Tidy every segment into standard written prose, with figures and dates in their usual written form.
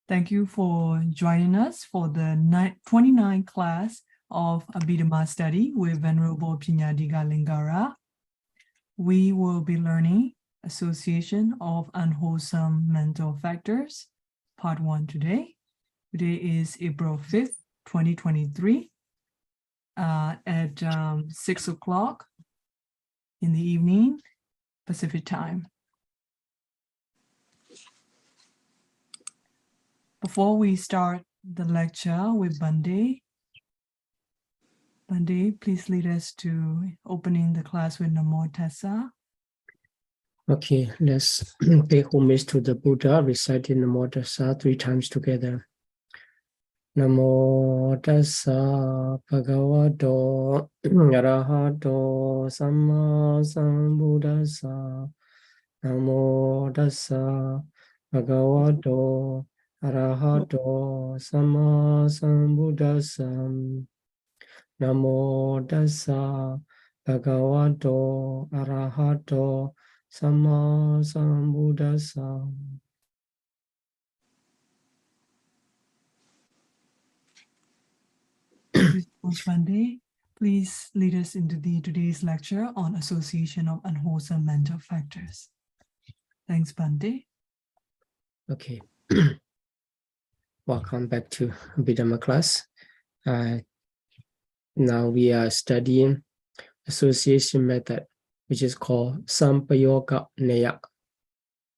Thank you for joining us for the 29th class of Abhidhamma study with Venerable Pariyatti Lingara. We will be learning Association of Unwholesome Mental Factors, Part 1 today. Today is April 5th, 2023 at 6 o'clock in the evening, Pacific time. Before we start the lecture with Bande, please lead us to opening the class with Namo Tassa. Okay, let's pay homage to the Buddha, reciting Namo Tassa 3 times together. Namo Tassa Bhagavato Arahato Samma Sambuddhassa. Namo Tassa Bhagavato Arahato Samma Sambuddhassa. Namo Tassa Bhagavato Arahato Samma Sambuddhassa. Bande, please lead us into today's lecture on Association of Unwholesome Mental Factors. Thanks, Bande. Okay. Welcome back to Abhidhamma class. Now we are studying association method, which is called Sampayoga Neya.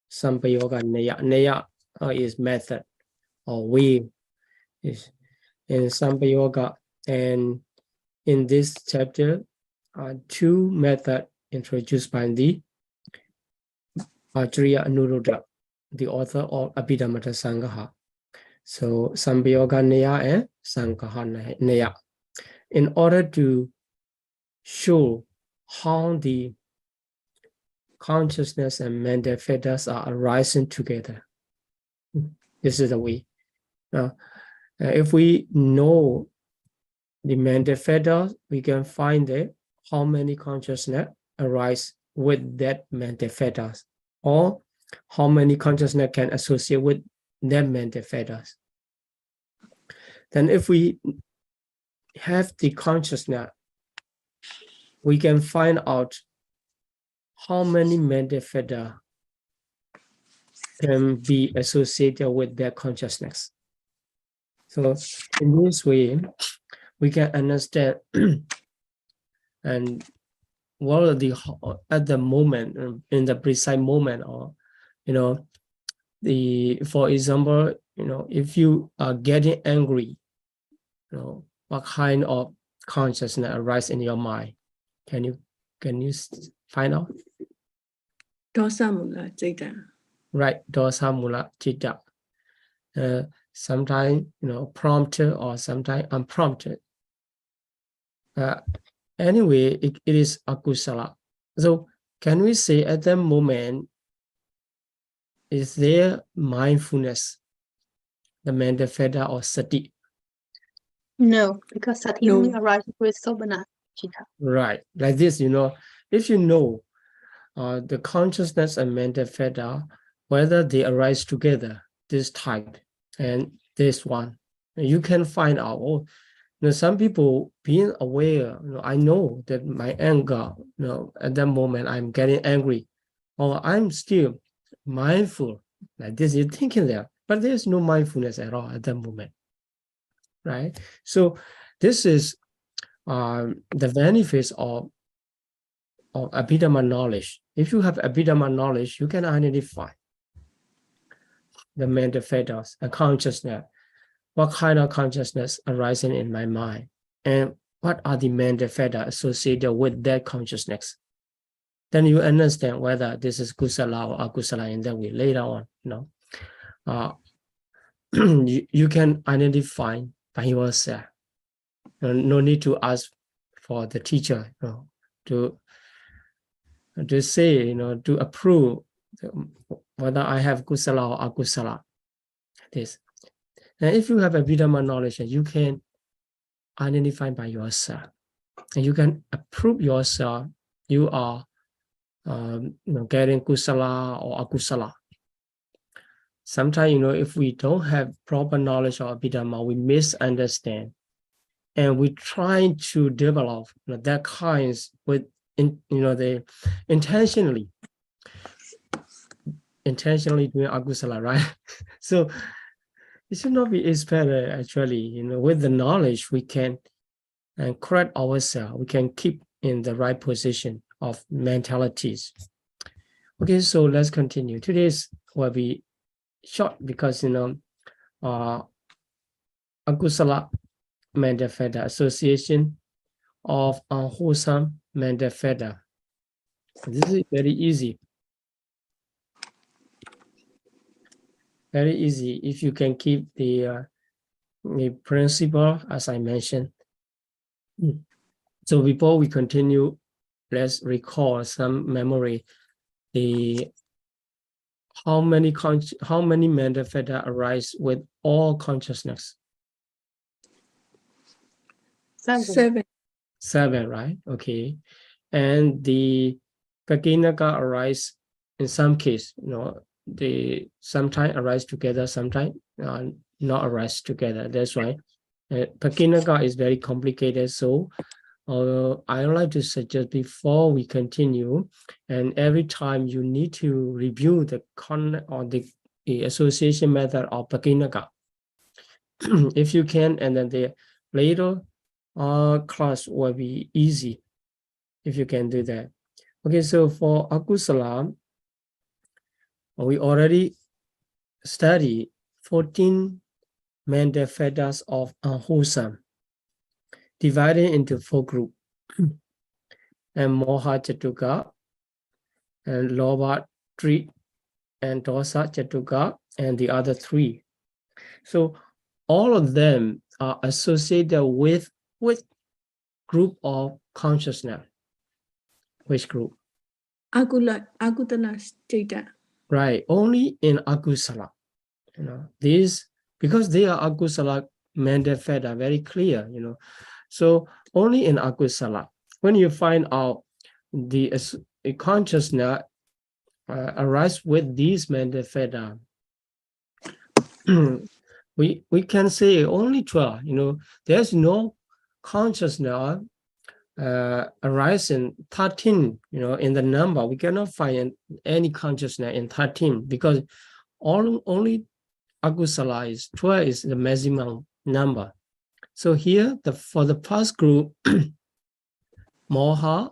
Sampayoga Neya. Neya is method or way is in Sampayoga. And in this chapter, 2 methods introduced by the Acharya Anuruddha, the author of Abhidhamma Sangaha. So Sampayoga Neya and Sangaha Neya. In order to show how the consciousness and mental fetters are arising together. This is the way. Now, if we know the mental fetters, we can find how many consciousness arise with that mental fetters, or how many consciousness can associate with that mental fetters. Then if we have the consciousness, we can find out how many mental fetters can be associated with their consciousness. So in this way, we can understand and what are the at the moment, in the precise moment, or for example, if you are getting angry, what kind of consciousness arises in your mind? Can you find out? Dosa mula citta. Right, dosa mula citta. Sometimes prompted or sometimes unprompted. Anyway, it is akusala. So can we say at that moment, is there mindfulness, the mental fetter or sati? No, because sati only arises with sobhana citta. Right, like this, if you know the consciousness and mental fetter, whether they arise together, this type and this one, you can find out. Some people being aware, I know that my anger, at that moment I'm getting angry, or I'm still mindful, like this, you're thinking there, but there's no mindfulness at all at that moment, right? So this is the benefits of Abhidhamma knowledge. If you have Abhidhamma knowledge, you can identify the mental fetters and consciousness. What kind of consciousness arising in my mind, and what are the mental fetters associated with that consciousness? Then you understand whether this is kusala or akusala in that way later on. You can identify by yourself. No need to ask for the teacher to say, to approve whether I have kusala or akusala. This. And if you have a Abhidhamma knowledge, you can identify by yourself, and you can approve yourself. You are getting kusala or akusala. sometimes, if we don't have proper knowledge of Abhidhamma, we misunderstand. And we try to develop that kinds with, they intentionally doing akusala, right? So it should not be expected, actually. With the knowledge, we can correct ourselves. We can keep in the right position of mentalities. Okay, so let's continue. Today's will be short because, akusala mental fetter, association of unwholesome mental fetter. This is very easy. Very easy if you can keep the principle as I mentioned. So before we continue, let's recall some memory. How many mental fetter arise with all consciousness? 7. 7, right? Okay. And the Kakinaka arise in some case, they sometimes arise together, sometimes not arise together. That's why Pakinaka is very complicated. So I would like to suggest before we continue, and every time you need to review the association method of Pakinaka, if you can, and then the later class will be easy if you can do that. Okay, so for akusala, we already studied 14 mental fetters of unwholesome, divided into 4 groups, and moha chatuka, and lobha 3, and dosa chatuka, and the other 3. So all of them are associated with group of consciousness. Which group? Agutala Citta. Right, only in akusala. These, because they are akusala mental fetter, very clear, So only in akusala, when you find out the consciousness arise with these mental fetter, we can say only 12. There's no consciousness arising 13. In the number, we cannot find any consciousness in 13 because only akusala is 12 is the maximum number. So here, for the first group, moha,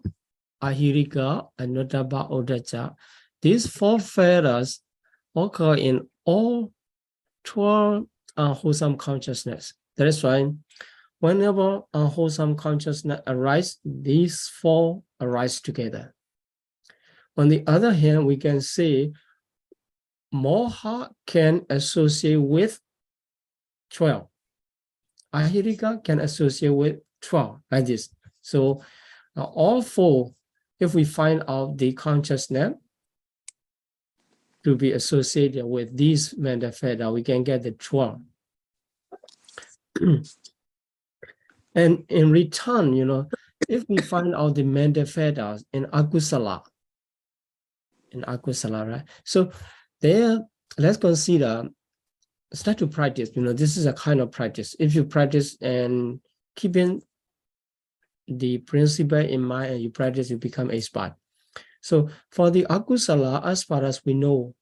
ahirika, and notaba odacha, these 4 fetters occur in all 12 unwholesome consciousness. That is why whenever unwholesome consciousness arises, these 4 arise together. On the other hand, we can say moha can associate with 12. Ahirika can associate with 12, like this. So all 4, if we find out the consciousness to be associated with these mental fetter, we can get the 12. And in return, if we find out the mental fetters in akusala, right? So there, let's consider, start to practice. This is a kind of practice. If you practice and keeping the principle in mind and you practice, you become expert. So for the akusala, as far as we know,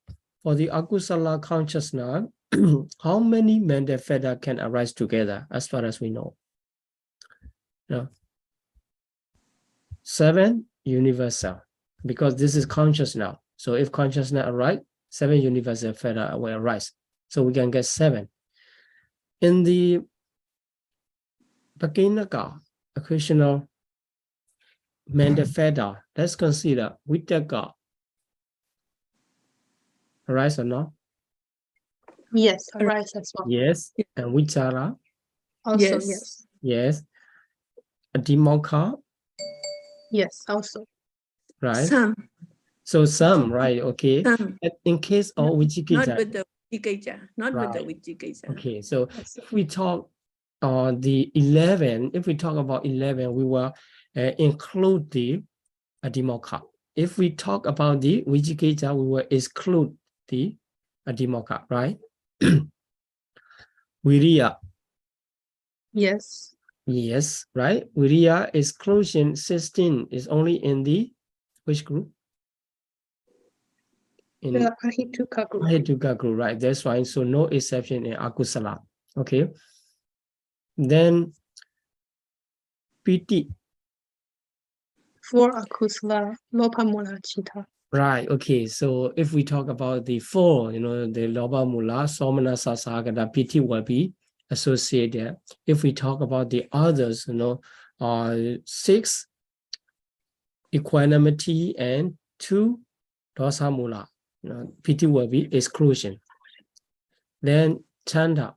for the akusala consciousness, how many mental fetter can arise together, as far as we know? 7 universal, because this is conscious now. So if consciousness arise, 7 universal fetter will arise. So we can get 7. In the Pakinaka, occasional mental fetter, let's consider Vitaka. Arise or not? Yes, arise as well. Yes. And Vichara? Also, Yes. yes. Yes. Adhimokkha? Yes, also. Right. Some. So some, right? Okay. Some. And in case of Not Vichikita. with the Vicikicca. Not with the Right. Vicikicca. Okay. So if we talk the 11, if we talk about 11, we will include the Adhimokkha. If we talk about the Vijikita, we will exclude the Adhimokkha, right? Viriya, Yes. yes, right? Viriya exclusion 16 is only in the which group? In The Ahituka group. Ahituka group, right? That's why. So no exception in akusala. Okay. Then piti. For akusala, lopa mula chitta. Right. Okay. So if we talk about the four, the loba mula, somana, sasagata, piti will be associated. If we talk about the others, 6 equanimity and 2 dosa mula, piti will be exclusion. Then chanda.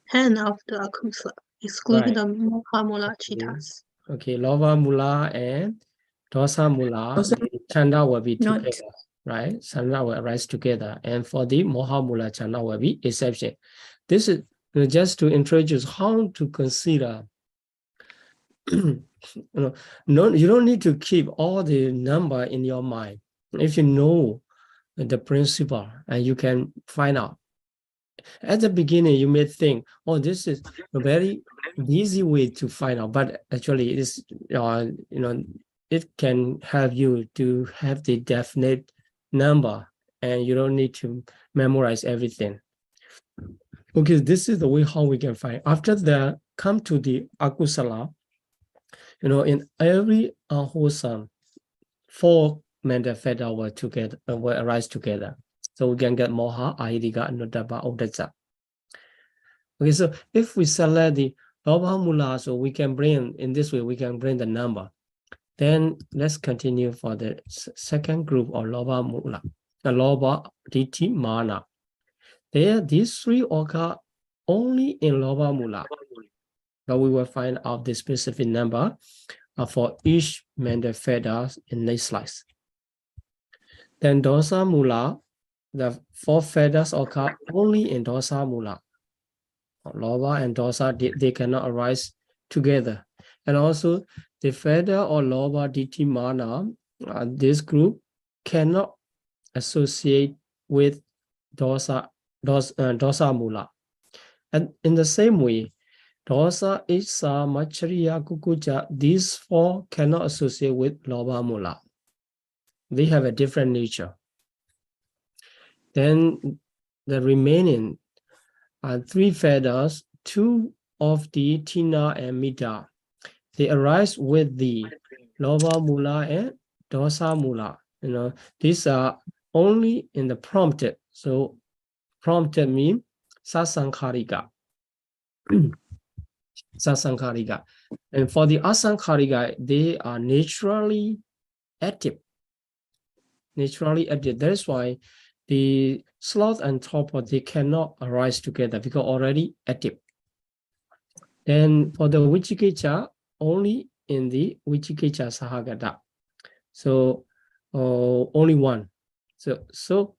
Hand of the akusala, excluding Right. the lopa mula chittas. Okay, loba mula and dosa mula, Dosa the chanda will be not- together, right? Chanda will arise together. And for the moha mula, chanda will be exception. This is just to introduce how to consider. You don't need to keep all the number in your mind. If you know the principle and you can find out. At the beginning, you may think, oh, this is a very easy way to find out, but actually it's, it can help you to have the definite number and you don't need to memorize everything. Okay, this is the way how we can find. After that, come to the akusala. In every unwholesome, 4 mental fetters will arise together. So we can get moha, ahidika, anuttappa, uddhacca. Okay, so if we select the loba mula, so we can bring, in this way, we can bring the number. Then let's continue for the second group of loba mula, the loba, ditthi, mana. These 3 occur only in loba mula, but we will find out the specific number for each mental fetter in this slice. Then dosa mula, the 4 fetters occur only in dosa mula. Loba and dosa, they cannot arise together. And also the fetter or loba ditthi mana, this group cannot associate with dosa mula. And in the same way, dosa, isa, machariya, kukucha, these 4 cannot associate with loba mula. They have a different nature. Then the remaining 3 fetters, 2 of the tina and mita, they arise with the loba mula and dosa mula. These are only in the prompted. So prompted means sasankharika. Sasankharika. And for the asankharika, they are naturally active. Naturally active. That is why the sloth and torpor, they cannot arise together because already active. Then for the Vichikicca, only in the Vichikicca Sahagata. So only 1. So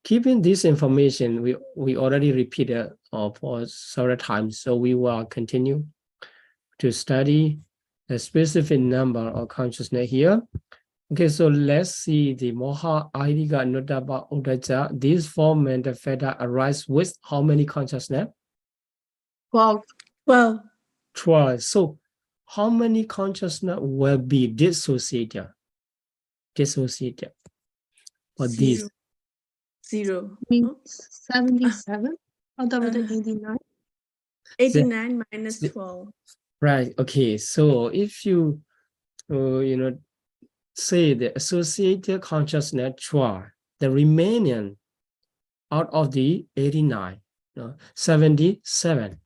keeping this information, we already repeated for several times. So we will continue to study the specific number of consciousness here. Okay, so let's see the moha, ahidika, anuttappa, uddhacca. These 4 mental fetters arise with how many consciousness? 12. 12. 12. So how many consciousness will be dissociated? For these? 0. Means 77? Or double the 89? 89 minus 12. Right. Okay. So if you, say the associated consciousness 12, the remaining out of the 89, 77.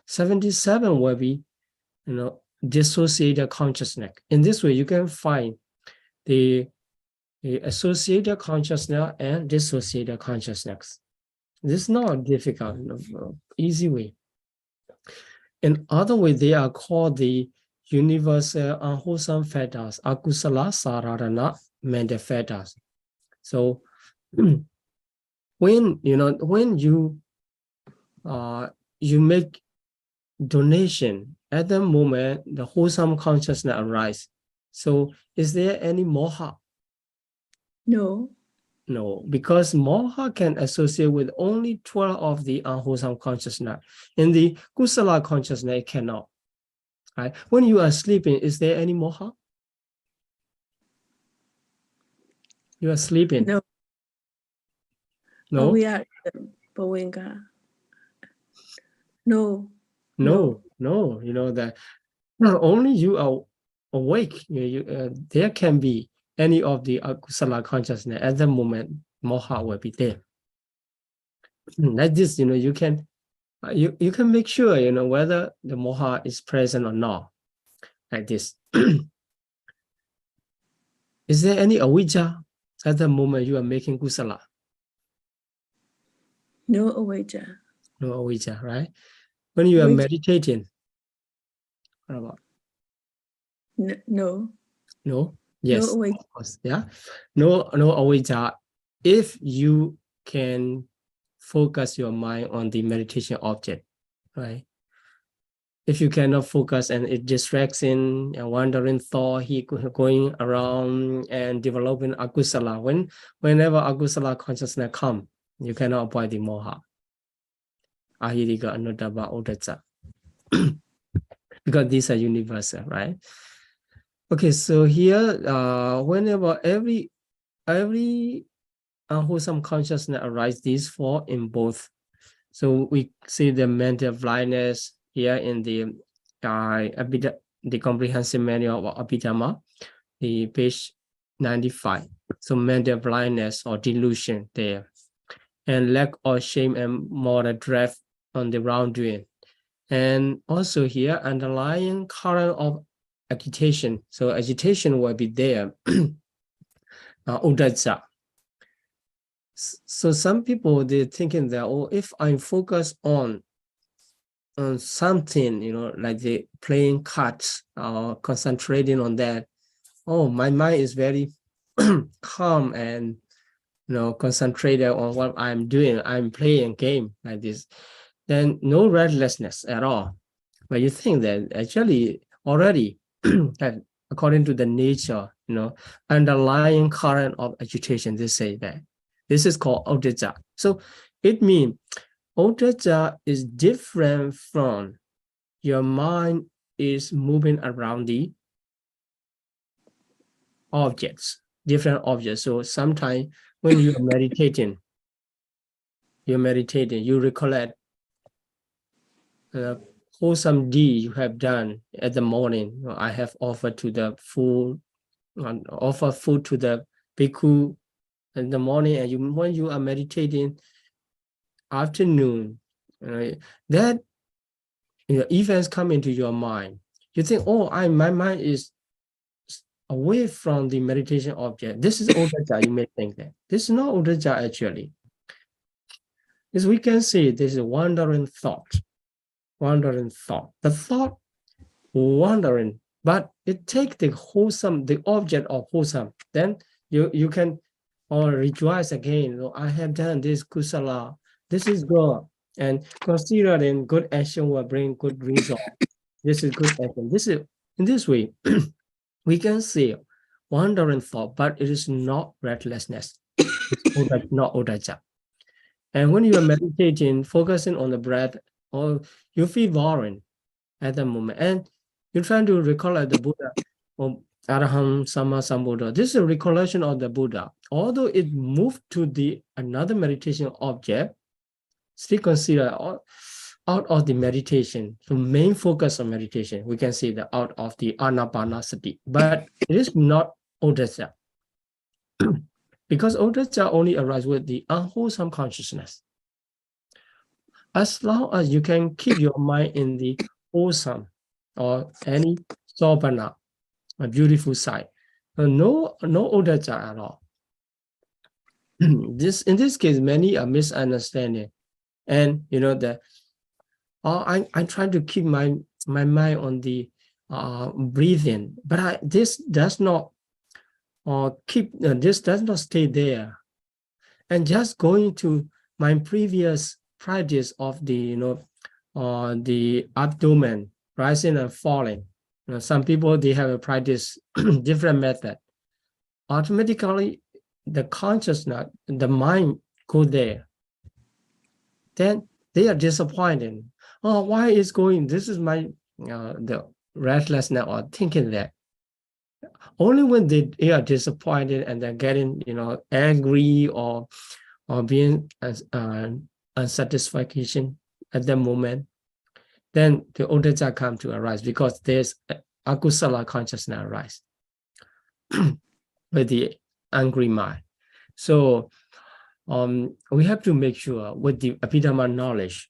77 will be, dissociated consciousness. In this way, you can find the associated consciousness and dissociated consciousness. This is not difficult, easy way. In other way, they are called the universal unwholesome fetters, akusala sararana mental fetters. So when you make donation, at the moment the wholesome consciousness arises. So is there any moha? No. No, because moha can associate with only 12 of the unwholesome consciousness. In the kusala consciousness, it cannot. Right? When you are sleeping, is there any moha? You are sleeping. No. No. We are Bowenga. No. No. You know that not only you are awake, there can be any of the kusala consciousness at the moment. Moha will be there. Like this, you can make sure, whether the moha is present or not. Like this. Is there any avijja at the moment you are making kusala? No avijja. No avijja, right? When you are meditating, what about? No. No? Yes, No avijja. of course. Yeah. No avijja. If you can focus your mind on the meditation object, right? If you cannot focus and it distracts in a wandering thought, he going around and developing akusala. Whenever akusala consciousness come, you cannot avoid the moha. Ahirika, anuttava, uddhacca. Because these are universal, right? Okay, so here, whenever every unwholesome consciousness arises, these four in both. So we see the mental blindness here in the comprehensive manual of Abhidhamma, the page 95. So mental blindness or delusion there, and lack of shame and moral drift on the wrongdoing. And also here, underlying current of agitation. So agitation will be there, uddhacca. So some people, they're thinking that, oh, if I focus on something, like the playing cards or concentrating on that, oh, my mind is very calm and concentrated on what I'm doing. I'm playing a game like this. Then no restlessness at all. But you think that actually already, according to the nature, underlying current of agitation, they say that this is called uddhacca. So it means uddhacca is different from your mind is moving around the objects, different objects. So sometimes when you are meditating, you recollect wholesome deed you have done at the morning. I have offered to the food, offer food to the bhikkhu in the morning, and when you are meditating afternoon, that events come into your mind. You think, oh, my mind is away from the meditation object. This is uddhacca. You may think that this is not uddhacca actually. As we can see, this is wandering thought. The thought wandering, but it takes the object of wholesome. Then you can rejoice again. I have done this kusala. This is good, and considering good action will bring good result. This is good action. This is in this way we can see wandering thought, but it is not restlessness. It's not uddhacca. And when you are meditating, focusing on the breath, or you feel boring at the moment, and you're trying to recollect the Buddha or Araham Sama Sambuddha. This is a recollection of the Buddha. Although it moved to the another meditation object, still consider out of the meditation. So main focus on meditation, we can see the out of the anapanasati, but it is not uddhacca. Because uddhacca only arises with the unwholesome consciousness. As long as you can keep your mind in the wholesome or any sobhana, a beautiful side, no uddhacca at all. In this case, many are misunderstanding, and that I'm trying to keep my mind on the breathing, but this does not this does not stay there, and just going to my previous practice of the the abdomen rising and falling. Some people, they have a practice different method. Automatically the consciousness, the mind go there, then they are disappointed. Oh, why is going? This is my the restlessness or thinking that. Only when they are disappointed and they're getting, angry or being unsatisfaction at that moment, then the uddhacca come to arise, because there's akusala consciousness arise with the angry mind. So we have to make sure with the Abhidhamma knowledge,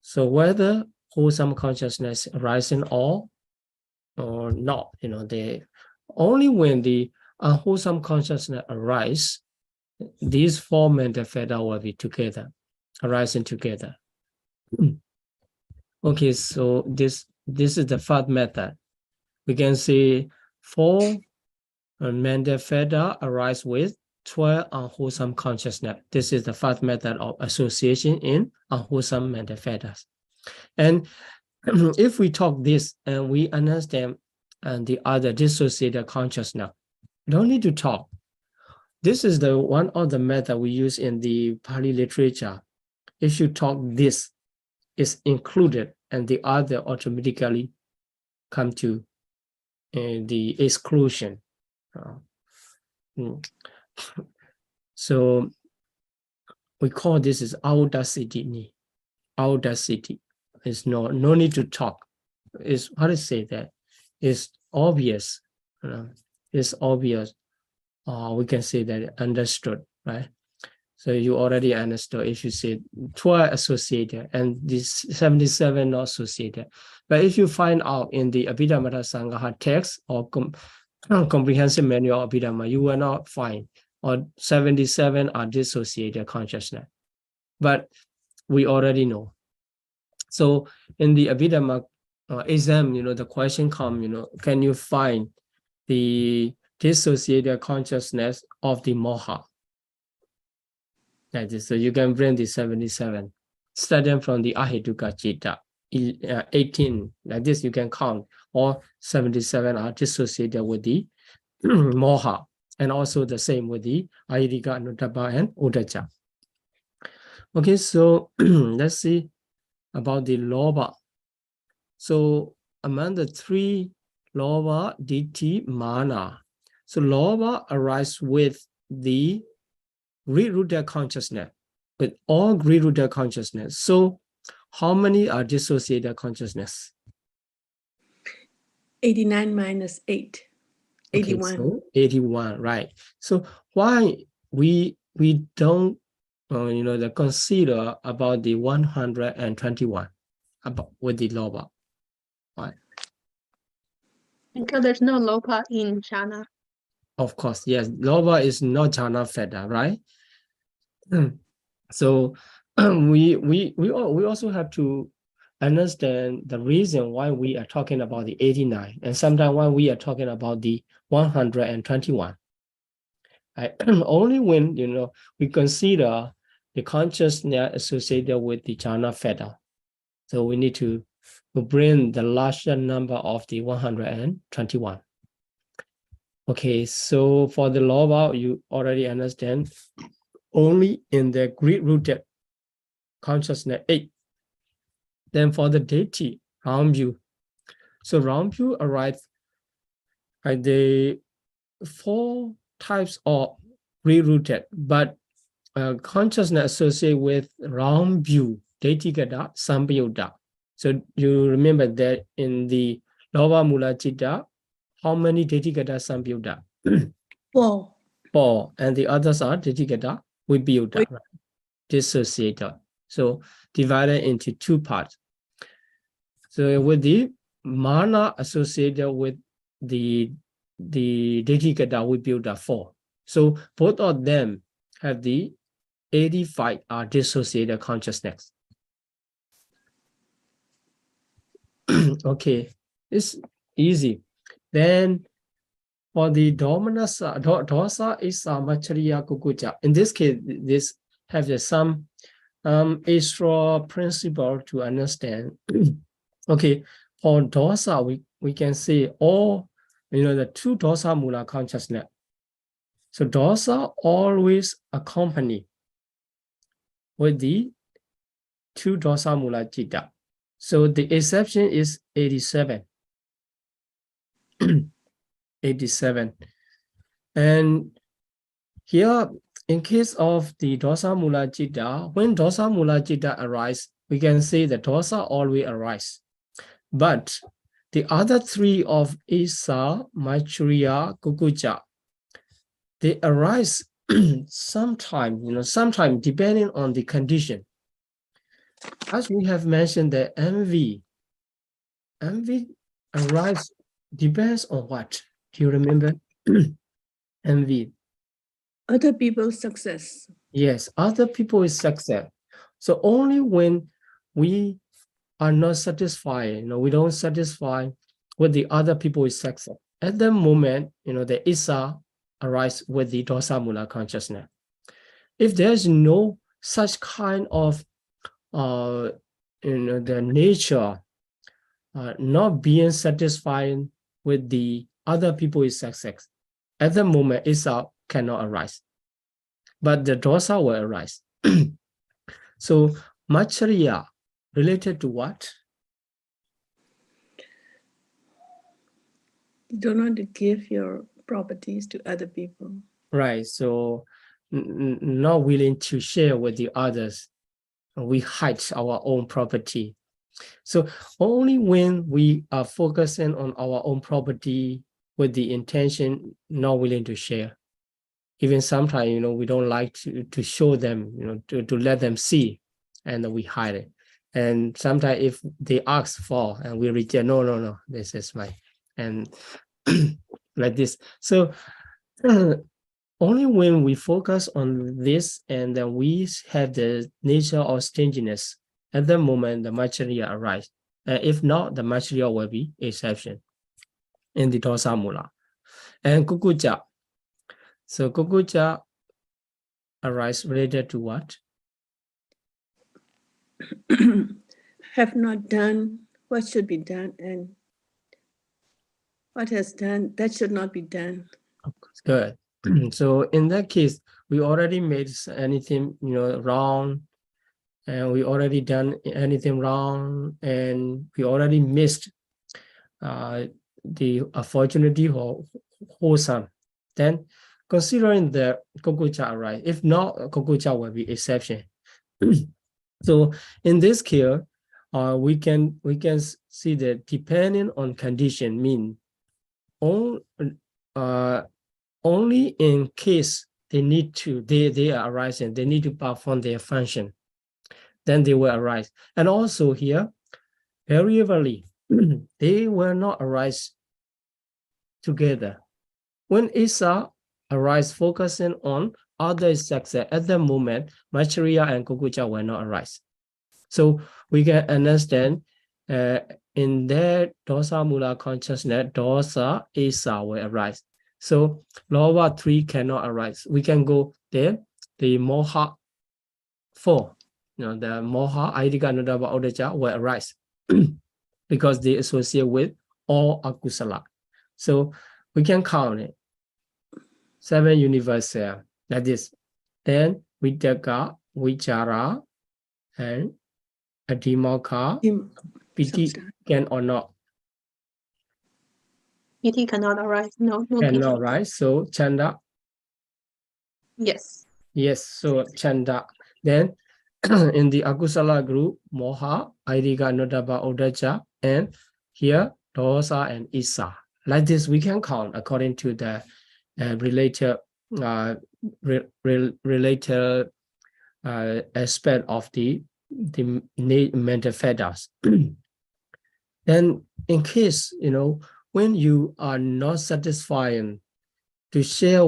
so whether wholesome consciousness arising or not, they only when the unwholesome consciousness arise, these four mental fetters will be together, arising together. Okay, so this is the first method. We can say 4 mental fetters arise with 12 unwholesome consciousness. This is the first method of association in unwholesome mental fetters. And if we talk this and we understand the other dissociated consciousness, don't need to talk. This is the one of the method we use in the Pali literature. If you talk, this is included, and the other automatically come to the exclusion. So we call this is audacity. Audacity is no need to talk. Is how to say that? It's obvious. It's obvious. We can say that understood, right? So you already understood if you say 12 associated and this 77 not associated. But if you find out in the Abhidhamma Sangha text or comprehensive manual of Abhidhamma, you will not find, or 77 are dissociated consciousness. But we already know. So in the Abhidhamma exam, the question comes, can you find the dissociated consciousness of the moha? Like this. So you can bring the 77, starting from the ahetuka citta, 18, like this you can count. All 77 are dissociated with the moha, and also the same with the ayirika, anuttappa, and uddhacca. Okay, so let's see about the lobha. So among the 3 lobha, ditthi, mana. So lobha arises with the greed-rooted consciousness, with all greed-rooted consciousness. So how many are dissociated consciousness? 89 minus 8. 81. Okay, so 81, right. So why we don't consider about the 121 about with the lobha? Why? Because there's no lopa in jhana. Of course, yes. Lobha is not jhana fetter, right? So we also have to understand the reason why we are talking about the 89, and sometimes why we are talking about the 121. Only when we consider the consciousness associated with the jhana fetter. So we need to bring the larger number of the 121. Okay, so for the lobha, you already understand, only in the greed-rooted consciousness 8. Then for the deity, round view. So round view arrives at the 4 types of greed-rooted, but consciousness associated with round view, deity gata, sampayutta. So you remember that in the lobha mula citta, how many deity gata sampayutta? 4. 4, and the others are deity gata vibhayutta, right? Dissociated. So divided into 2 parts. So with the mana associated with the deity gata vibhayutta 4. So both of them have the 85 are dissociated consciousness. Okay, it's easy. Then for the dosa is machariya kukucha. In this case, this has some extra principle to understand. Okay, for dosa, we can say all the 2 dosa mula consciousness. So dosa always accompany with the 2 dosa mula citta. So the exception is 87. 87. And here, in case of the dosa mula citta, when dosa mula citta arise, we can say the dosa always arise. But the other 3 of Isa, Maitreya, Kukucha, they arise sometime, sometime depending on the condition. As we have mentioned, the envy arise depends on what? Do you remember? Envy. Other people's success. Yes, other people's success. So only when we are not satisfied, we don't satisfy with the other people's success. At the moment, the Isa arise with the dosa mula consciousness. If there's no such kind of the nature not being satisfied with the other people's success, at the moment Isa cannot arise, but the dosa will arise. So Maitreya related to what? You do not give your properties to other people. Right. So not willing to share with the others. We hide our own property. So only when we are focusing on our own property with the intention, not willing to share. Even sometimes, we don't like to show them, to let them see, and we hide it. And sometimes if they ask for and we reject, no, this is mine. And like this. So only when we focus on this and then we have the nature of stinginess, at the moment the Maitreya arise. If not, the Maitreya will be exception in the dosa mula. And Kukucha. So Kukucha arise related to what? Have not done what should be done, and what has done that should not be done. Good. So in that case, we already made anything wrong, and we already done anything wrong, and we already missed the opportunity for wholesome. Then considering the Kukucha arise, if not, Kukucha will be exception. So in this case, we can see that depending on condition mean only in case they are arising, they need to perform their function, then they will arise. And also here, very rarely, they will not arise together. When Isa arise focusing on other success, at the moment, Maitreya and Kukucha will not arise. So we can understand in their dosa mula consciousness, dosa Isa will arise. So Lova 3 cannot arise. We can go there, the Moha 4, the Moha Aidika Nudaba Odaja will arise because they associate with all akusala. So we can count it. 7 universal, like this. Then Vitaka, Vichara, and Adhimaka, Piti can or not? Piti cannot arise. No Cannot Piti. arise. So Chanda, Yes. yes. So Chanda. Then in the Akusala group, Moha, Aidika, Nodaba, Odaja, and here Dosa and Isa. Like this, we can count according to the related aspect of the mental fetters. Then in case, when you are not satisfying to share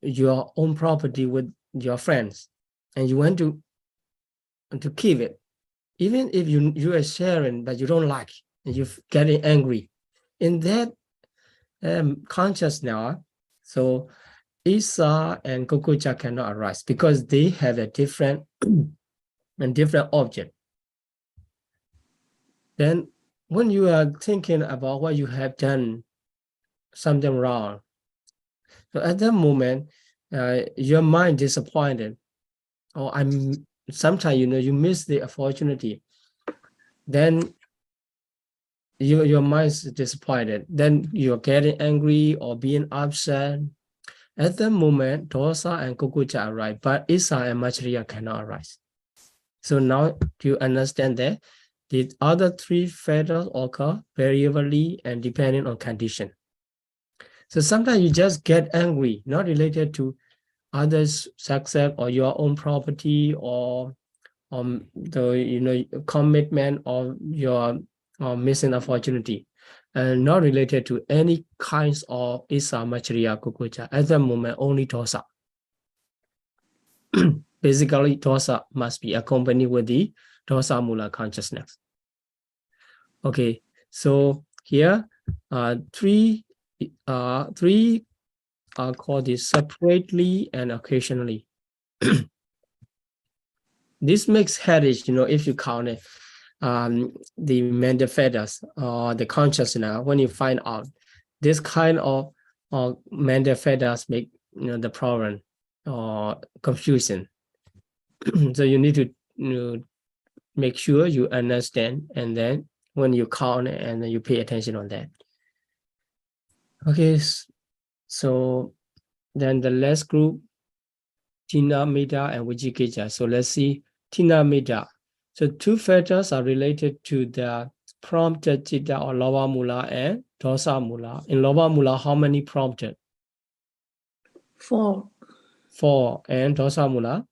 your own property with your friends and you want to keep it, even if you are sharing but you don't like and you're getting angry, in that conscious now, so Isa and Kukucha cannot arise because they have a different object. Then when you are thinking about what you have done something wrong, So at that moment, your mind disappointed, or sometimes you miss the opportunity. Then your mind is disappointed. Then you're getting angry or being upset. At that moment, dosa and kukucha arise, but isa and machariya cannot arise. So now do you understand that the other three fetters occur variably and depending on condition. So sometimes you just get angry, not related to others' success or your own property or the commitment or your missing opportunity, and not related to any kinds of isa machariya kukucha. At the moment, only dosa. Basically, dosa must be accompanied with the dosa mula consciousness. Okay, so here three are called this separately and occasionally. This makes headache, if you count it, the mental fetters or the consciousness. When you find out this kind of mental fetters make the problem or confusion. So you need to make sure you understand, and then when you count and then you pay attention on that. Okay, so then the last group, Tina, Metta, and Vijikija. So let's see Tina, Metta. So two factors are related to the prompted citta or lava mula and dosa mula. In lava mula, how many prompted? 4. 4. And dosa mula?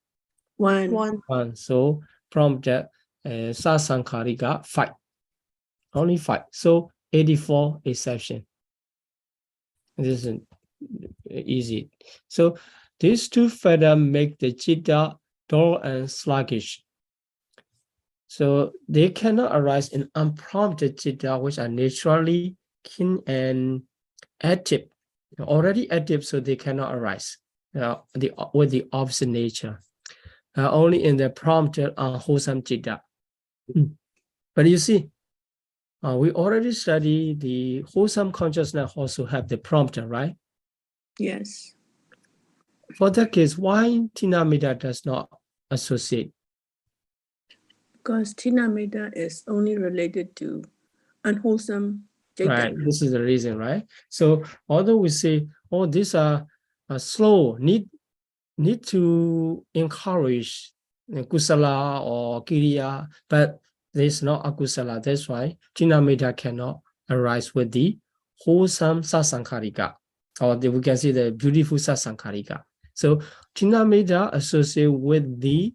1. 1. So prompted sasankharika 5. Only 5. So 84 exception. This is easy. So these two factors make the citta dull and sluggish. So they cannot arise in unprompted citta, which are naturally keen and active. Already active, so they cannot arise with the opposite nature. Only in the prompted unwholesome citta. But you see, we already studied the wholesome consciousness also have the prompter, right? Yes. For that case, why Tina Metta does not associate? Because Tina Metta is only related to unwholesome citta. Right, this is the reason, right? So although we say, oh, these are slow, need to encourage kusala or kiriya, but there's no akusala. That's why Tina Metta cannot arise with the wholesome sasankharika, or we can see the beautiful sasankharika. So Tina Metta associate with the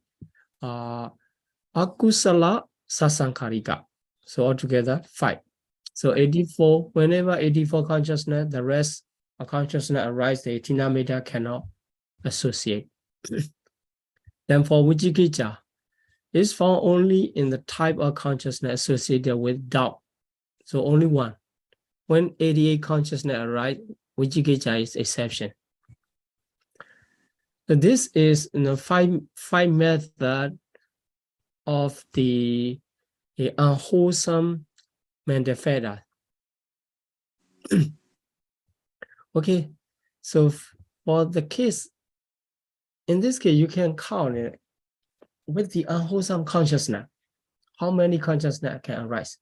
akusala sasankharika. So altogether 5. So 84, whenever 84 consciousness, the rest of consciousness arise, the Tina Metta cannot associate. Then for Vijikija, it's found only in the type of consciousness associated with doubt. So only 1. When 88 consciousness arise, Vijikija is exception. So this is five method of the unwholesome mental fetter. Okay, so for the case, in this case, you can count it with the unwholesome consciousness. How many consciousness can arise?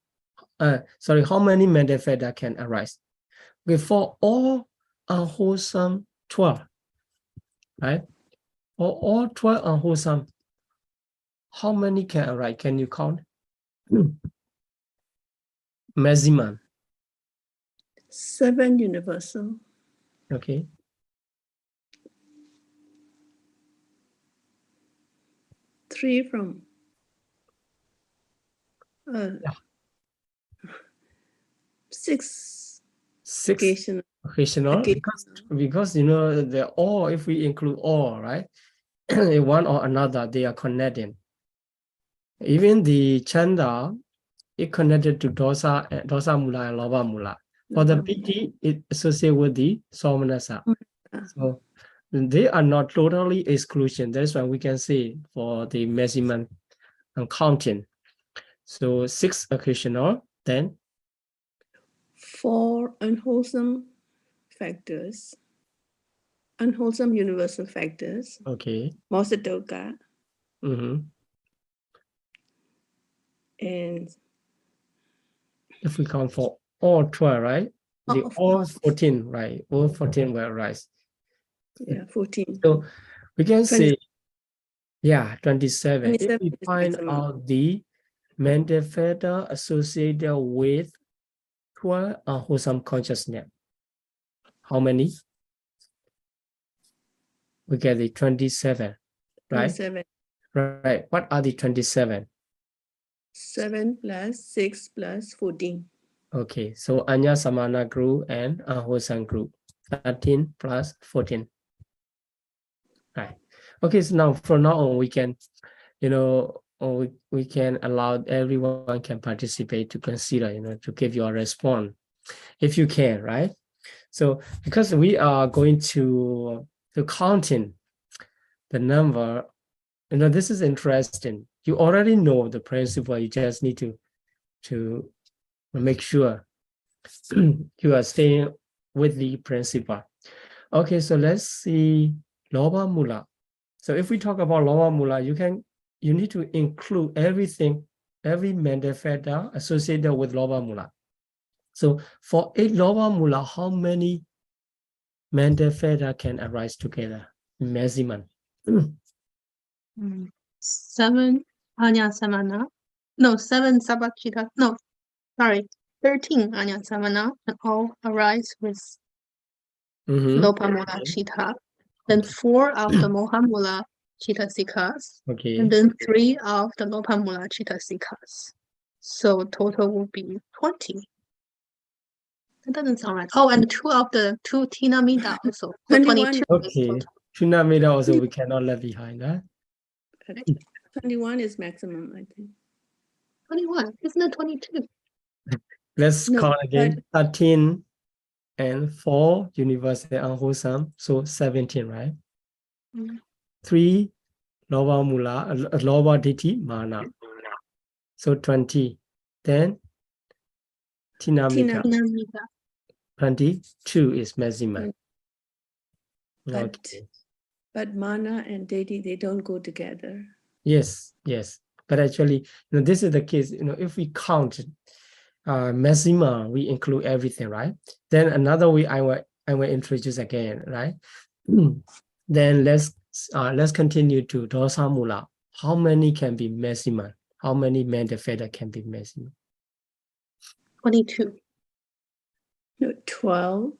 How many mental fetter can arise? Okay, for all unwholesome 12, right? For all 12 unwholesome, how many can arise? Can you count? Maximum. 7 universal. Okay. Three from 6 occasional. Occasional. Because they're all, if we include all, right? One or another, they are connected. Even the chanda, it connected to dosa mula and lava mula. For the piti, it associated with the somanasa. So they are not totally exclusion. That's why we can say for the maximum counting. So 6 occasional, then 4 unwholesome factors. unwholesome universal factors, Okay. Mosatoka, Mm-hmm. and If we count for all 12, right? The all 14, right? All 14 will arise. yeah, 14. So we can 20 say, yeah, 27. If 27 we is find maximum. out the mental factor associated with 12 unwholesome consciousness, how many? We get the 27, right? 27. Right. What are the 27? 7 plus 6 plus 14. Okay, so Anya Samana group and unwholesome group, 13 plus 14. Right. Okay, so now from now on, we can, we can allow everyone can participate to consider, to give your response if you can, right? So because we are going to counting the number, this is interesting. You already know the principle. You just need to make sure you are staying with the principle. Okay, so let's see Loba Mula. So if we talk about Loba Mula, you need to include everything, every mental factor associated with Loba Mula. So for 8 Loba Mula, how many mental factor can arise together? Maximum. 7 Anya Samana. No, 7 Sabachita. No, sorry. 13 Anya Samana and all arise with Lopamula Chitta. Then 4 of the Mohamula Chitta Sikas. Okay. And then 3 of the Lopamula Chitta Sikas. So total will be 20. That doesn't sound right. Oh, and 2 of the 2 Tina Mida also. So 22 is Okay. total. Tunamida also we cannot leave behind that. 21 is maximum, I think. 21. Isn't it 22? Let's No, count again. 13 and 4 universal unwholesome, so 17, right? 3 Loba Mula, Loba Diti Mana, so 20. Then Tinamita, Tina. 22 is maximum. But mana and deity, they don't go together. Yes. But actually, this is the case. If we count maxima, we include everything, right? Then another way I will introduce again, right? Then let's continue to Dosa Mula. How many can be maxima? How many mental factor can be maximum? 22. No, 12.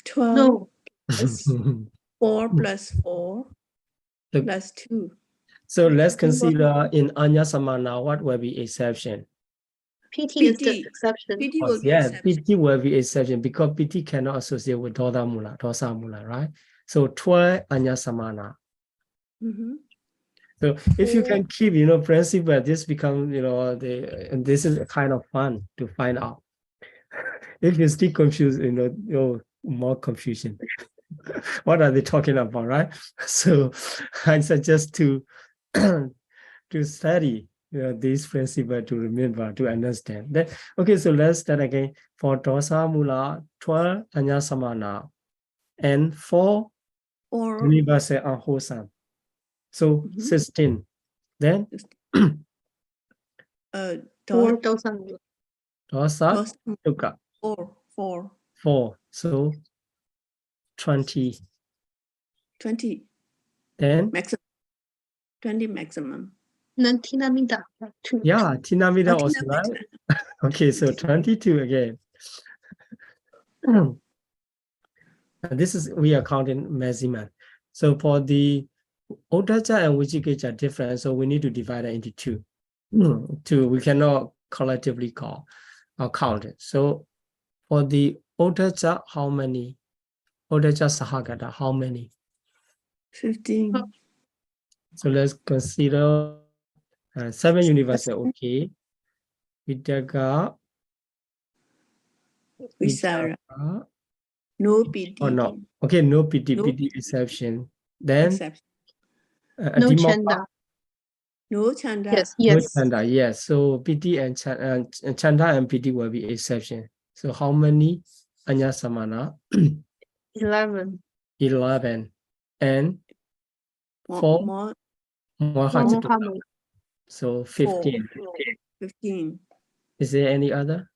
12 No. plus 4 plus 4 plus 2. So let's consider in Anya Samana, what will be exception? PT is the exception. PT will be Yes, exception. PT will be exception because PT cannot associate with Dosa Mula, right? So 12 Anya Samana. So if you can keep, principle, this becomes, and this is kind of fun to find out. If you still confused, more confusion. What are they talking about, right? So I suggest to study this principle to remember, to understand. Then, okay, so let's start again. For Dosa Mula, 12 Anya Samana, and 4 universal unwholesome. So 16. Then 4 Dosa Mula. Dosa Dukkha. 4. So 20. 20. Then maximum. 20 maximum. And then Tinamida. 2. Yeah, Tinamida also, right? Okay, so 22 again. This is, we are counting maximum. So for the Odaja and Vijikaja are different, so we need to divide it into 2. 2, we cannot collectively count it. So for the Odaja, how many? Odaja Sahagata, how many? 15. So let's consider 7 universal, okay. Vidaga, Visara. No PT. Oh no. Okay, no PT, PT exception. Then No Chanda. No Chanda. Yes. No Chanda, yes. So PT and Chanda and PT will be exception. So how many Anya Samana? 11. 11, and More, 4, more, Mohajatuka. Mohammed. So 15. 15. Is there any other?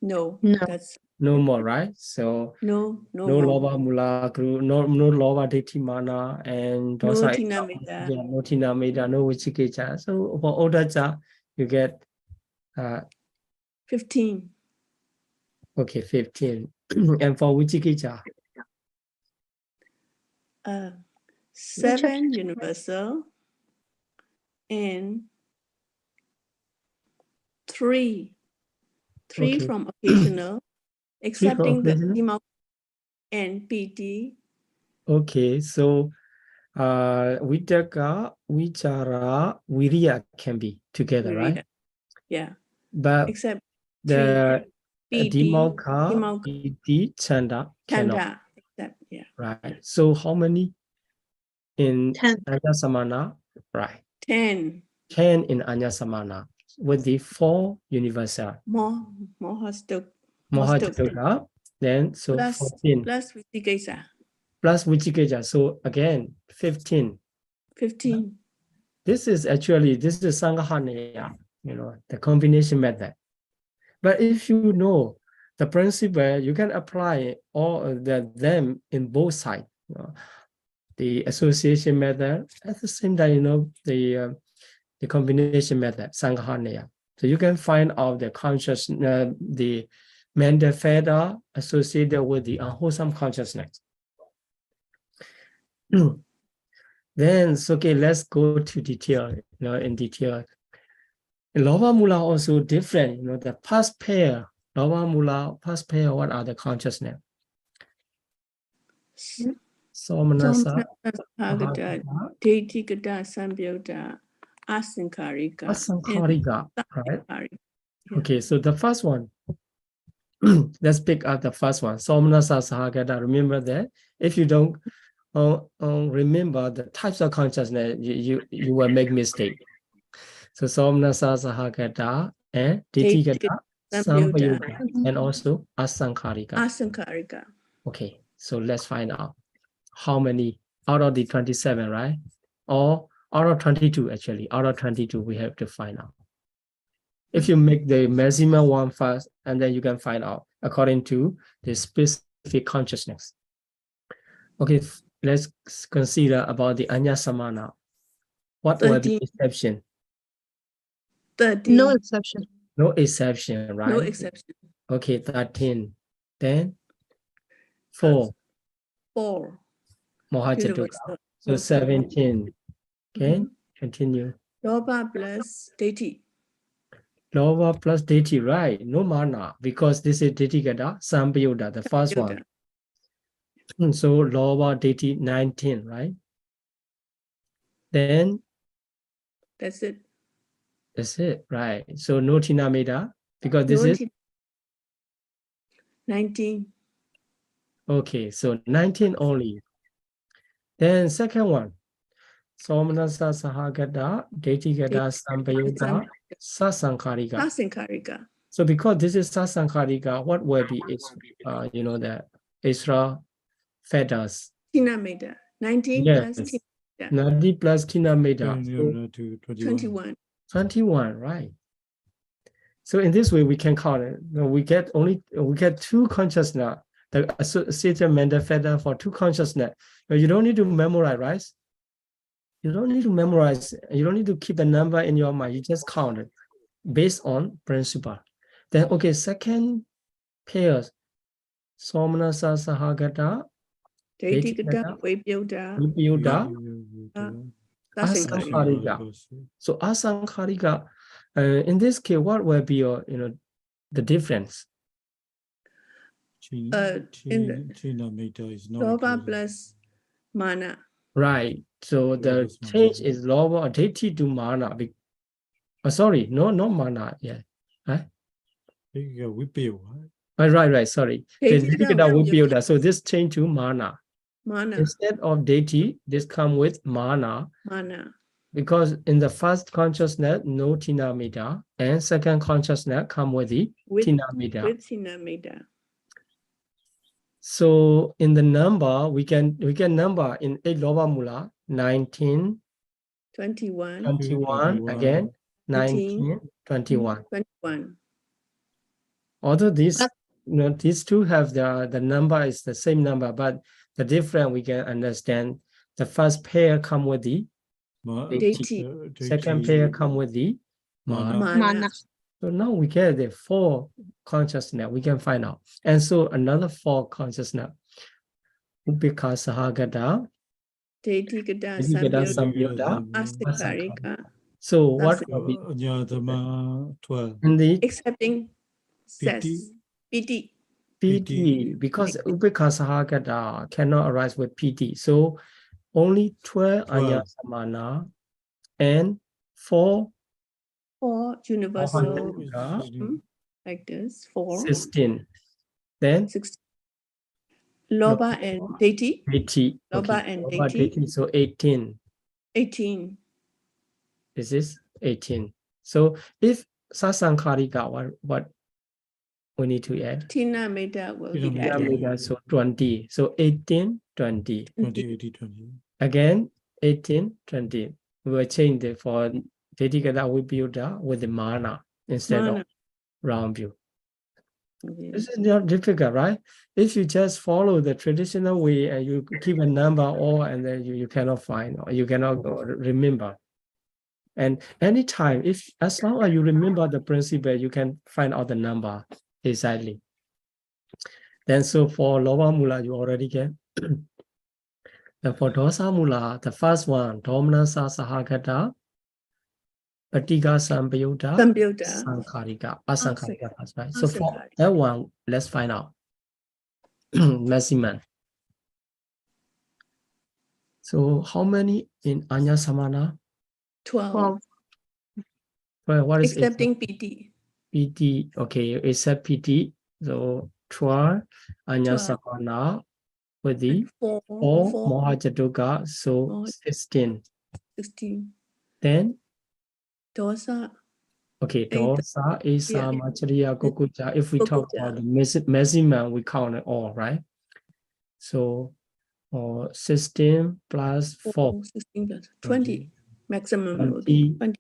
No, No. that's No more, right? So no no more. lova mula guru, no lova deti mana, and No dosa tina yeah, meda. no tina meda, no vichikecha. So for odacha, you get 15. okay, 15. And for vichikecha, 7 universal and 3 okay. from occasional, accepting the occasional? demo and PT. Okay, so Vitaka, Vichara, Viriya can be together, right? Yeah. But Except the 3 PT, Dimokha, Iti, Chanda cannot. Chanda. Except, yeah. Right. So how many in 10. Anya Samana? Right. 10. 10 in Anya Samana with the 4 universal. More Mohastuk. Mohajatuka. Then so Plus 14 plus Vichikesa. plus Vichikeja. So again 15. 15. This is Sanghaneya, the combination method. But if you know the principle, you can apply all them in both sides. The association method at the same time, the combination method, Sanghaneya. So you can find out the consciousness, the mental fetter associated with the unwholesome consciousness. Then, okay, let's go to detail, in detail. Lova Mula also different, the past pair, Lova Mula, past pair, what are the consciousness? Somanasa, Agata, Tetikata, Sambyota, Asankarika. Asankarika, right? Yeah. Okay, so the first one, let's pick up the first one. Somanasa Sahagata, remember that? If you don't remember the types of consciousness, you will make mistake. So Somanasa Sahagata and Titigata, Sambayuta, and also Asankarika. Asankarika. Okay, so let's find out how many out of the 27, right? Or out of 22, actually. Out of 22, we have to find out. If you make the maximum one first, and then you can find out according to the specific consciousness. Okay, let's consider about the Anya Samana. What were the exception? 13. No exception. No exception, right? No exception. Okay, 13. Then 4. 4. Mohajatuka. So 17. Okay, continue. Loba plus deity. Lova plus deity, right? No mana, because this is deity gata, Sambayuta, the first one. So Lova deity 19, right? Then that's it. That's it, right? So no Tinameda, because this is 19. okay, so 19 only. Then second one, Somanasa Sahagata, Deity Gata, Sambayuta, Sasankarika. Sasankarika. So because this is Sasankarika, what will be its, the extra fetters? Tinameda. 19 yes. plus Tinameda. 90 plus Tinameda. So 21. 21, right? So in this way, we can count it. We get 2 consciousness. The associated mental fetter for 2 consciousness. You don't need to memorize, right? You don't need to memorize. You don't need to keep a number in your mind. You just count it based on principle. Then, okay, second pairs. Somanasa Sahagata, Detikata, Vipyoda, Asankarika. So Asankarika, in this case, what will be your, the difference? In the Loba plus mana. Right. So the change is Lova deity to mana. Sorry, no mana. Yeah. Right. Right. Sorry. So this change to mana. Instead of deity, this come with mana. Because in the first consciousness, no Tinamida, and second consciousness come with the Tinamida. With Tinamida. So in the number, we can number in 8 loba mula, 19, 21, 21, again, 19, 21. 21. Although these, But- these two have the number is the same number, but the difference we can understand. The first pair come with the Deity. second pair come with the mana. Mana. Mana. So now we get the 4 consciousness we can find out. And so another 4 consciousness. Upekha Sahagata, Deity Gada Gada Samyutta, Samyutta, Astikarika. So what That's will be Abhidhamma 12. in the Accepting says Piti. Piti. PD? Because Upekha Sahagata cannot arise with PD. So only 12 Anya Samana and 4 4 universal Mohammed like this. 4, 16. Then 16. Loba and deity. 80. Loba Okay. and Loba, deity. deity. So 18. 18. This is 18. So if Sasankharika, what we need to add? Tina Metta will be Tina added. Metta. So 20. So 18, 20. 20, 80, 20. Again, 18, 20. We will change it for Dedikata we build with the mana instead of Mana. round view. Okay. This is not difficult, right? If you just follow the traditional way and you keep a number all and then you cannot find or you cannot remember. And anytime, as long as you remember the principle, you can find out the number exactly. Then so for Loba Mula, you already get. And for Dosa Mula, the first one, Domanasa Sahagata, Patika Sampayuta, Samyutta. Sankharika, Asankharika, that's right. So for Asankharika. that one, let's find out. Maximum. So how many in Anya Samana? 12. Well, what is Accepting Piti. PT? Okay, except PT. So 12 Anya 12. Samana with the 4, 4 4, Mohajatuka, so Moha- 16. 16. Then Dosa. okay, 8. Dosa, Isa, Yeah. Machariya, Kokuja. If we talk about the maximum, we count it all, right? So 16 plus 4. 16 plus 20. Maximum will 20. be 20.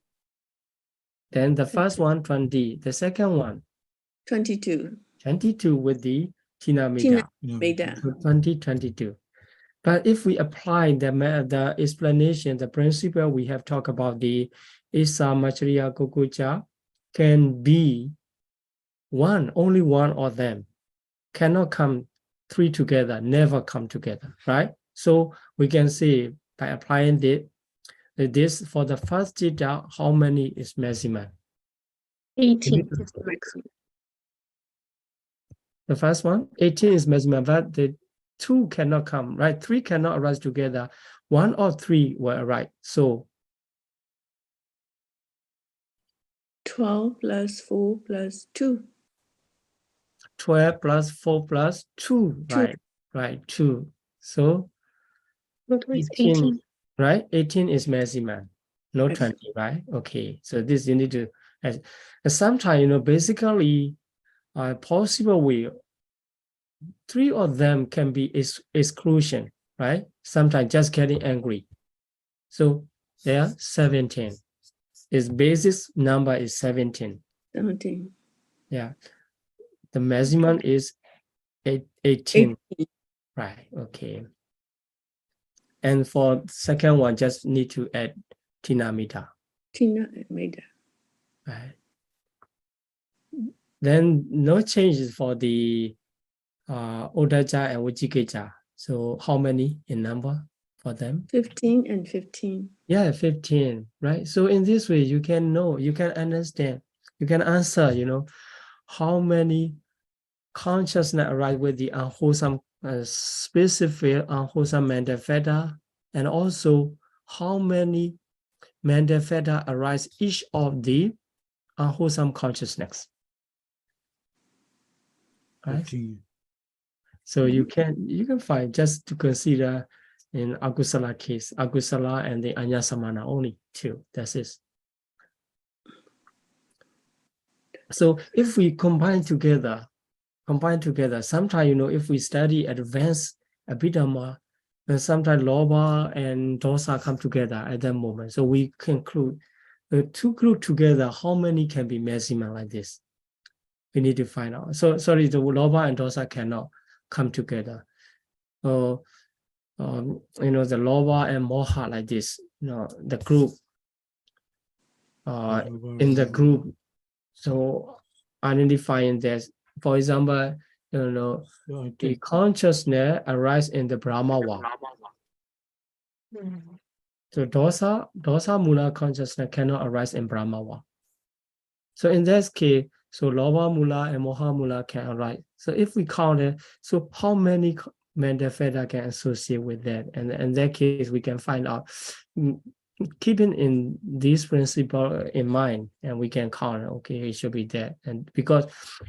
Then the first one, 20. The second one, 22. 22 with the Tina Tina Metta. Metta. So 20, 22. But if we apply the explanation, the principle we have talked about, the Isa, Machariya, Kokuja, can be only one of them. Cannot come 3 together, never come together, right? So we can say by applying this for the first data, how many is maximum? 18 is the maximum. The first one, 18 is maximum, but the 2 cannot come, right? 3 cannot arise together. 1 or 3 will arise. So 12 plus 4 plus 2. 12 plus 4 plus 2, 2. right, 2. So Total is 18, 18. right? 18 is maximum, no Yes. 20, right? Okay, so this you need to, sometimes, basically, possible way, 3 of them can be exclusion, right? Sometimes just getting angry. So there are 17. Its basis number is 17. 17. Yeah. The maximum is 18. 18. Right. Okay. And for second one, just need to add Tina Metta. Tina Metta. Right. Then no changes for the Odaja and Ujikeja. So how many in number for them? 15 and 15. Yeah, 15, right? So in this way, you can know, you can understand, you can answer, how many consciousness arise with the unwholesome, specific unwholesome mental fetter, and also how many mental fetter arise each of the unwholesome consciousness. Right? 15. So you can find, just to consider in Agusala case, Agusala and the Anya Samana only 2. That's it. So if we combine together combine together. Sometimes, if we study advanced Abhidhamma, then sometimes Loba and Dosa come together at that moment. So we conclude the two group together, how many can be maximum like this? We need to find out. So sorry, the Loba and Dosa cannot come together. So the Loba and Moha like this, the group in the group. So identifying that, for example, the consciousness arises in the Brahmawa. So dosa mula consciousness cannot arise in Brahmawa. So in this case, so Loba mula and Moha mula can arise. So if we count it, so how many mental fetters can associate with that? And in that case, we can find out, keeping in this principle in mind, and we can count, okay, it should be that. And because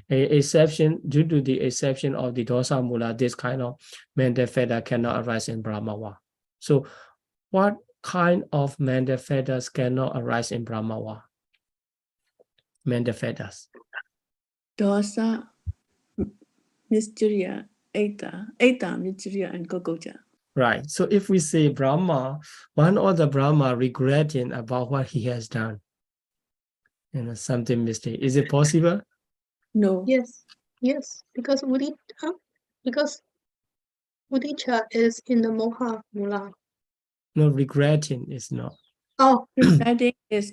due to the exception of the dosa mula, this kind of mental fetter cannot arise in Brahmawa. So what kind of mental fetters cannot arise in Brahmawa? Mental fetters. Dosa, Mysteriya, Eta, Mysteriya, and Gogoja. Right. So if we say Brahma, one of the Brahma regretting about what he has done, something mistake. Is it possible? No. Yes, because Udicca is in the Moha Mula. No, regretting is not. Oh, Regretting is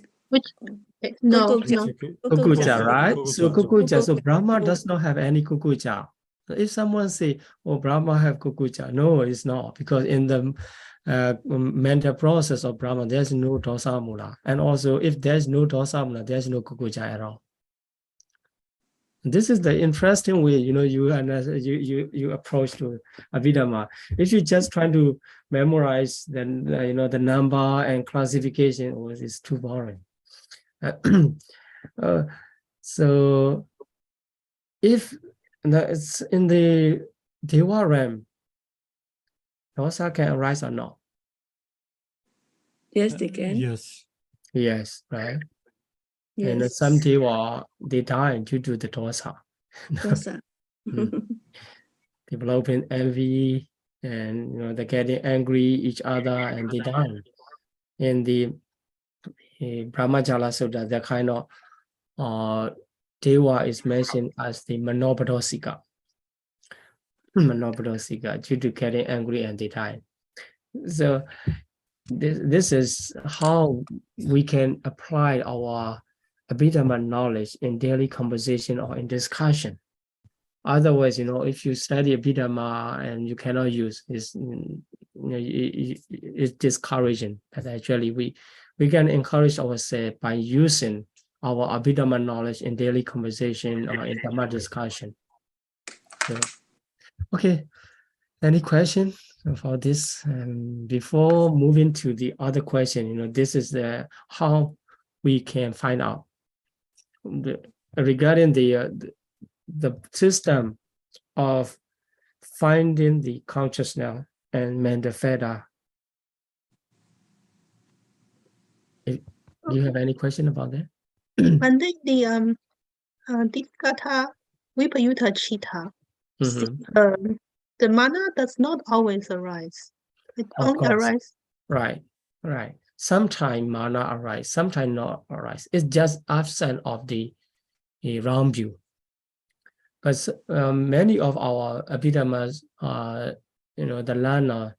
no. Kukuja, right? So kukuja. So Brahma Kukuja. does not have any kukuja. So if someone say, "Oh, Brahma have kukuja," no, it's not, because in the mental process of Brahma, there's no dosa mula, and also if there's no dosa mula, there's no kukuja at all. This is the interesting way, you approach to Abhidhamma. If you just try to memorize the number and classification, it's too boring. So if it's in the Deva realm, dosa can arise or not? Yes, they can. Yes, right? Yes. And some Deva, they die due to the dosa. Dosa. Developing envy, and they're getting angry each other, and they die. In the Brahmajala Sutta, that kind of Deva is mentioned as the Manopadosika. Manopadosika, due to getting angry and they die. So this is how we can apply our Abhidhamma knowledge in daily conversation or in discussion. Otherwise, if you study Abhidhamma and you cannot use, it's discouraging. But actually, we can encourage ourselves by using our Abhidhamma knowledge in daily conversation or in Dhamma discussion. So, okay, any question about this? Before moving to the other question, this is how we can find out regarding the system of finding the consciousness and mental fetter. Do you have any question about that? And then the Dikata Vipayuta Chitta, the mana does not always arise. It Of only course. arises. Right. Sometimes mana arise, sometimes not arise. It's just absent of the round view. Because many of our Abhidhammas, the learner,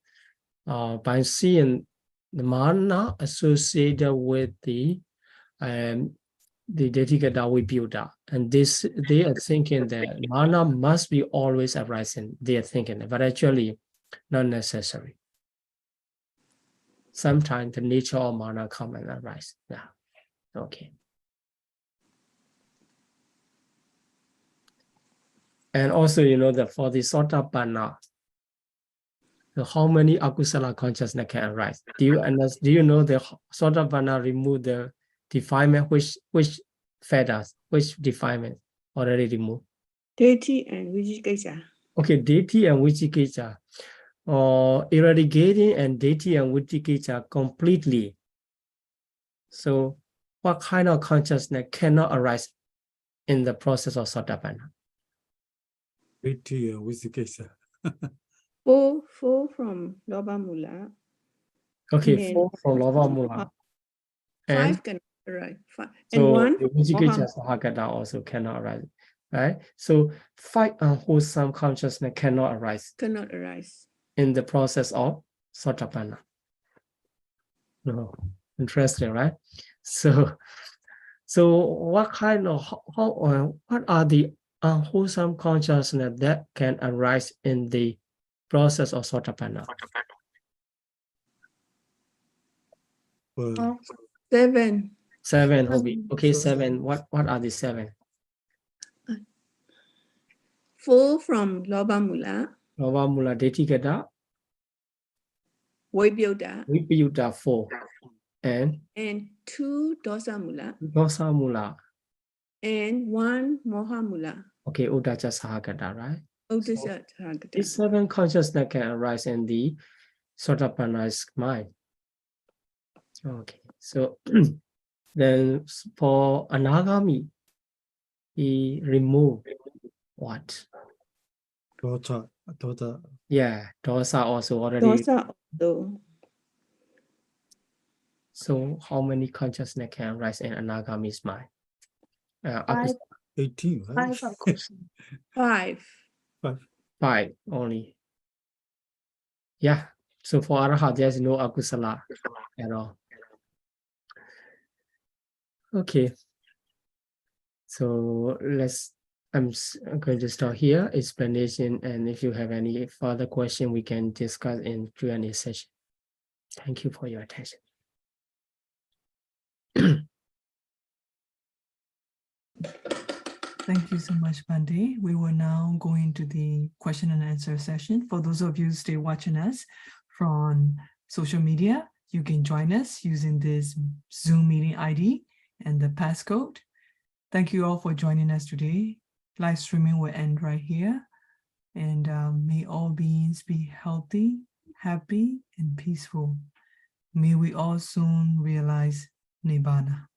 by seeing the mana associated with the Detikata Vipayuta, and they are thinking that mana must be always arising. They are thinking that, but actually not necessary. Sometimes the nature of mana come and arise. Yeah. Okay. And also, that for the Sotapanna, how many akusala consciousness can arise? Do you know the Sotapanna remove the defilement? Which fetters, which defilement already removed? Deity and Vijikesa. Okay, deity and Vijikesa. Eradicating and deity and Vijikesa completely. So what kind of consciousness cannot arise in the process of Sotapanna? Piti Visikesa. Four from Loba Mula. Okay, then 4 from Lava Mula. And Five can arise. Five. And so one the Vijigita Sahagata also cannot arise. Right? So 5 unwholesome consciousness cannot arise cannot arise. in the process of Sotapanna. No. Interesting, right? So what kind of what are the unwholesome consciousness that can arise in the process of Sotapanna? Well, Seven. 7, Hobby. Okay, 7. What are the 7? Four from Loba Mula. Lava Mula Detikata, Voibyoda. Vipayuta 4, and And two Dosa Mula. Dosa Mula. And one Moha Mula. Okay, Udacha Sahagata, right? Odisha These 7 consciousness can arise in the Sotapanna's mind. Okay, so then for Anagami, he removed what? Dota. Yeah, dosa also already. Dosa also. So how many consciousness can arise in Anagami's mind? 18, right? 5 of course. Five. 5 only. Yeah. So for Arahat, there's no akusala at all. Okay. So I'm going to start here, explanation, and if you have any further question, we can discuss in Q&A session. Thank you for your attention. Thank you so much, Bhante. We will now go into the question and answer session. For those of you who stay watching us from social media, you can join us using this Zoom meeting ID and the passcode. Thank you all for joining us today. Live streaming will end right here. And may all beings be healthy, happy, and peaceful. May we all soon realize Nibbana.